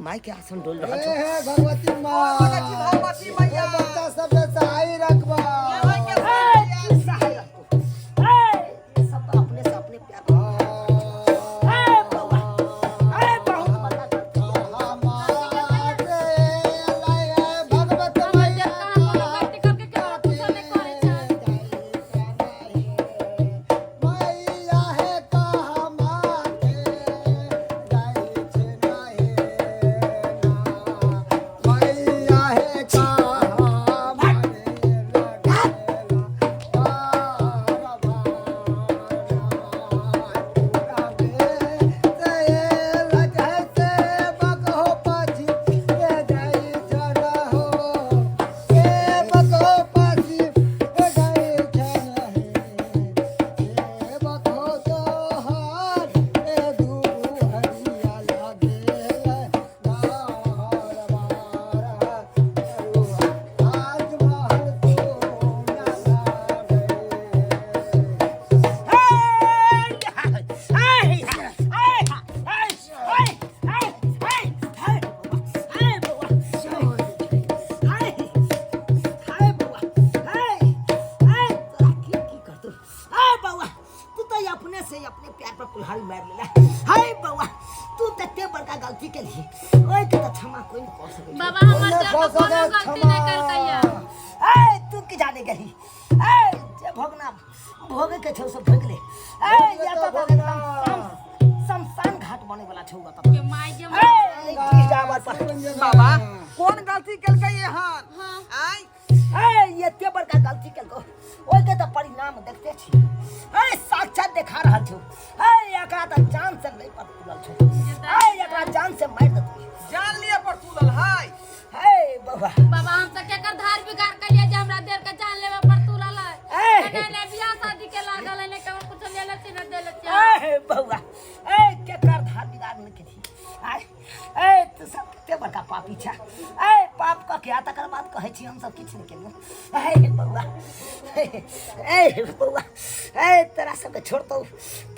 माई के आसन डोल रहा हे भगवती माँ भगवती मैया बच्चा सब सहाय रखबा सहाय रखो सब तो अपने से अपने प्यार बउआ बहुत बड़ा गलती भगवत मैया मैया है कहा माथे जाई छे नाही मैया है कहा मारे अपने से अपने प्यार पर कुल्हाड़ी मार लेला हाय बउआ तू तते बड़का गलती के लिए ओए के तो क्षमा कोई नहीं कर सके बाबा हमर से कोनो गलती नहीं करतैया ए तू की जाने गली ए जे भोगना भोगे के छौ सब भोग ले ए या तो एकदम शमशान घाट बने वाला छौ बता के माई के की जावर पर बाबा कौन गलती केलकै यहाँ आई ए ये ते बड़का गलती केलको ओए के तो परिणाम देखते छी ए साक्षात देखा रहल छौ ए एकरा त जान से नहीं पर तुलल छौ ए एकरा जान से मार दे जान लिए पर तुलल हाय ए बउआ बाबा हम त केकर धार बिगाड़ कलिए जे हमरा देर के जान लेवे पर तुलल है ने बियाह शादी के लागल है ने केवल कुछ ले लेती न दे लेती ए बउआ ए केकर धार बिगाड़ न के थी ए तू सब केते बड़का पापी छा ए पाप का क्या तकर बात कहै छी हम सब किछ नहीं केलियो ए बउआ ए बउआ ए तेरा सब के छोड़ दो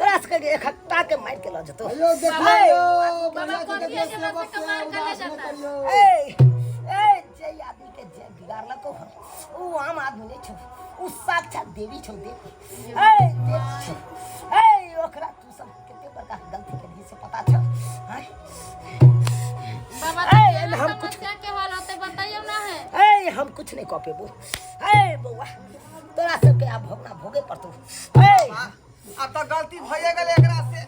तेरा सब के एक हफ्ता के मार के ल जतो अयो देखो बाबा को दिए जे बस कमाल कर ले जाता ए जे आदमी के जे बिगाड़ लको उ आम आदमी नहीं छो उ साक्षात देवी छो देवी ए देवी छो ए ओकरा तू सब केते बड़का गलती के लिए से पता छ हां बाबा हम कुछ के हाल होते बताइयो ना है ए हम कुछ नहीं कह पेबो ए बउआ तोरा सब के अब भोगना भोगे पड़तो ए अब तो गलती भइए गेल एकरा से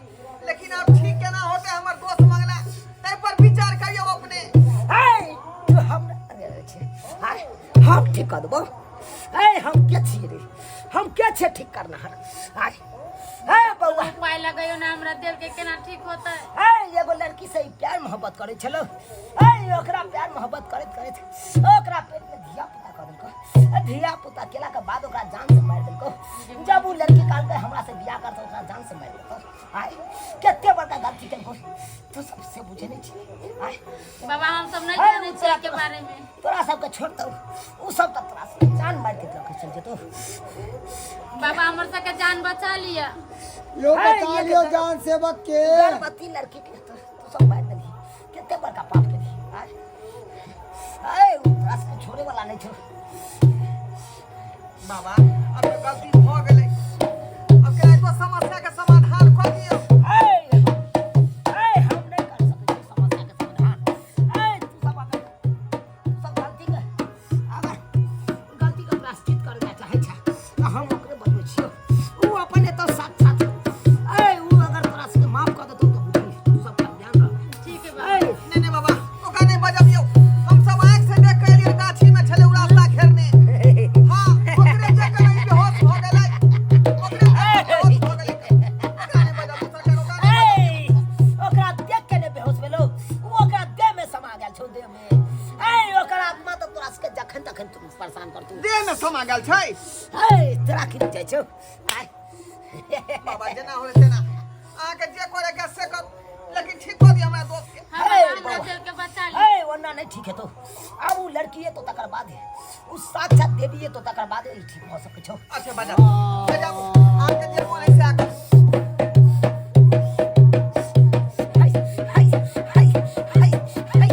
लेकिन अब ठीक केना होते हमर दोस्त मंगला तै पर विचार करियो अपने ए तू हम अरे छे हाय हम ठीक कर देबो ए हम के छी रे हम के छे ठीक करना है हाय ए बउआ पाई लगायो ना हमरा देर के केना ठीक होता है ए एगो लड़की से प्यार मोहब्बत करे छलो ए ओकरा प्यार मोहब्बत करत करत ओकरा पेट में धिया पुता कर देलको धिया पुता केला के बाद ओकरा जान से मार देलको जब वो लड़की काल के हमरा से बियाह करत ओकरा जान से मार देलको आय केते बड़का गलती केलको तू सबसे बुझे नहीं छी आय बाबा हम सब नहीं जाने छी के बारे में तोरा सब के छोड़ दो उ सब त तोरा से जान मार के रखे चल जेतो बाबा हमर से के जान बचा लिया यो बता लियो जान सेवक के गर्भवती लड़की के तू सब मार देली केते बड़का पाप केली आय तोरा से छोड़े वाला नहीं छो बाबा अब तो गलती भ गेलै अब केना तो समस्या के समाधान कर दियो हम नहीं कर सकते समस्या के समाधान तू सब गलती के प्रायश्चित करे ला चाहे छा तो हम ओकरे बनबै छियो उ अपने तो साक्षात उ अगर तोरा से माफ कर देतो तो बुझी तू सब का ध्यान रख ठीक है बाबा नहीं बाबा ओका नहीं बजबियो हम सब आंख से देख के एलियै गाछी में छले उ रास्ता घेरने हां ओकरे जगह नहीं बेहोश हो गेलै ओकरे बेहोश हो गेलै ओकरा नहीं बजबियो सरकार ओकरा देख के ने बेहोश भेलो उ ओकरा देह में समा गेल छौ देह में ओकरा आत्मा तो तोरा से जखन तखन तुम परेशान करतू देह में समा गेल छै तोरा की जाय छौ बाबा जेना होले तेना आहाँ के जे करे के से कर लेकिन ठीक कर दिया हमरा दोस्त के हमरा दिल के बचा लिया वरना नहीं ठीक है तो अब वो लड़की है तो तकर बाद है उ साक्षात देवी है तो तकर बाद ही ठीक हो सके छौ अच्छा बजा आहाँ के जे बोले से आकर हाय हाय हाय हाय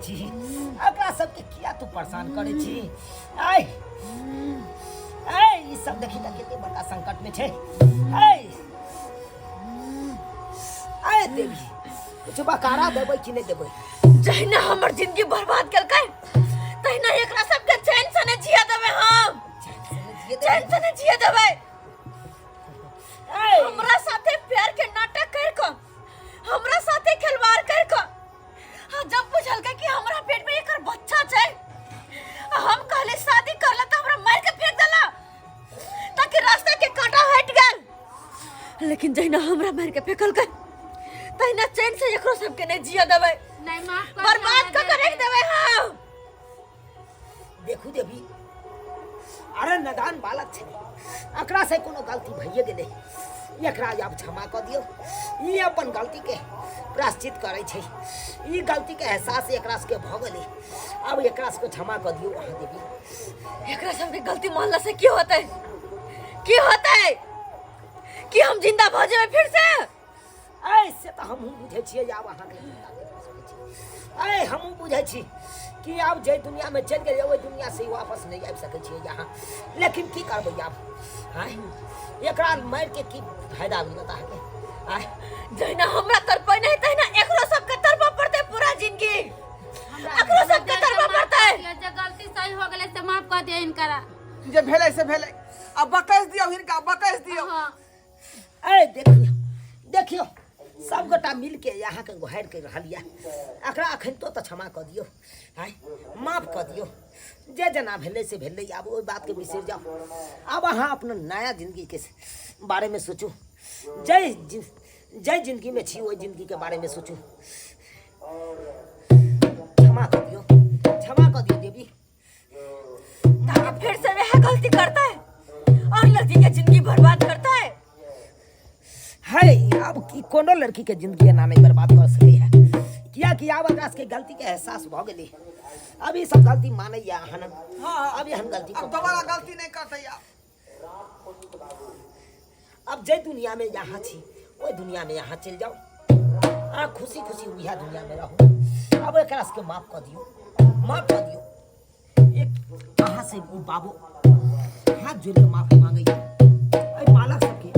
छी एकरा सबके किया तू परेशान करे छी आय आय ई सब देखी त कते बड़का संकट में छे आय आय देवी कुछ बकारा देबै कि नहीं देबै जहिना हमर जिंदगी बर्बाद केलकै तहिना एकरा सबके चैन से नहीं जिया देबै हम चैन से नहीं जिया देबै हमरा साथे प्यार के नाटक कर के हमरा साथे खिलवाड़ कर के जब बुझलकै कि हमरा पेट में एकर बच्चा छै हम कहले शादी कर ले त हमरा मार के फेंक देला ताकि रास्ता के कांटा हट गेल लेकिन जहिना हमरा मार के फेंकलकै तहिना चैन से एकरो सबके नहीं जिया देबै नहीं माफ कर बर्बाद क के रख देबै हम देखू देवी अरे नदान बालक छे एकरा से कोनो गलती भइए गेलै एकरा अब क्षमा क दियो ई अपन गलती के प्रायश्चित करे छै ई गलती के एहसास एकरा से भ गेलै अब एकरा से क्षमा क दियो अहाँ देवी एकरा सबके गलती मानला से की होतै कि हम जिंदा भ जेबै फिर से ऐसे तो हम बुझे छिए आब अहाँ के चिंता नहीं कर सकै छी ऐ हम बुझे छी कि आब जे दुनिया में चल गेल ओइ दुनिया से वापस नहीं आबि सकै छिए यहाँ लेकिन की करबै आब आय एकरा मार के की फायदा भी बता के आय जहिना हमरा तरपै नहीं तहिना एकरो सबके तरपा पड़तै पूरा जिंदगी एकरो सबके तरपा पड़तै जे गलती सही हो गेलै से माफ कर दे इनकरा जे भेलै से भेलै अब बकैस दियो हिनका बकैस दियो ऐ देखियो सब गोटा मिल के यहाँ के गुहार के रहलिया एकरा अखन तो क्षमा क दियो आय माफ क दियो जे जना भेलै से भेलै अब ओइ बात के बिसर जाओ अब अहाँ अपना नया जिंदगी के बारे में सोचू जय जिंदगी में छी ओइ जिंदगी के बारे में सोचू क्षमा क दियो देवी ताकि फिर से वह गलती करता है और लड़की की जिंदगी बर्बाद करता है अब की कोनो लड़की के जिंदगी ना नहीं बर्बाद कर सके है किया कि अब एकरा के गलती के एहसास भ गेलै अब ई सब गलती मानै या हन हां अब एहन गलती अब दोबारा गलती नहीं करतै अब जे दुनिया में यहाँ छी ओइ दुनिया में यहाँ चल जाओ खुशी खुशी वही दुनिया में रहो अब एकरा के माफ कर दियो एक कहाँ से वो बाबू हाथ जोड़ के माफी मांगे ऐ बालक सबके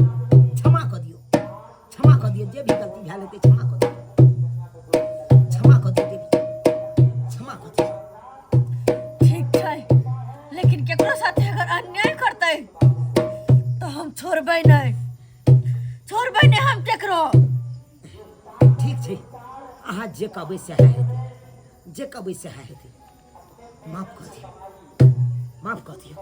क्षमा कर दियो जे भी गलती भए लेते क्षमा कर दियो देवी क्षमा कर दियो ठीक है लेकिन केकरो साथे अगर अन्याय करतै तो हम छोड़बै नहीं हम केकरो ठीक छै अहाँ जे कहबै से हेतै माफ कर दियो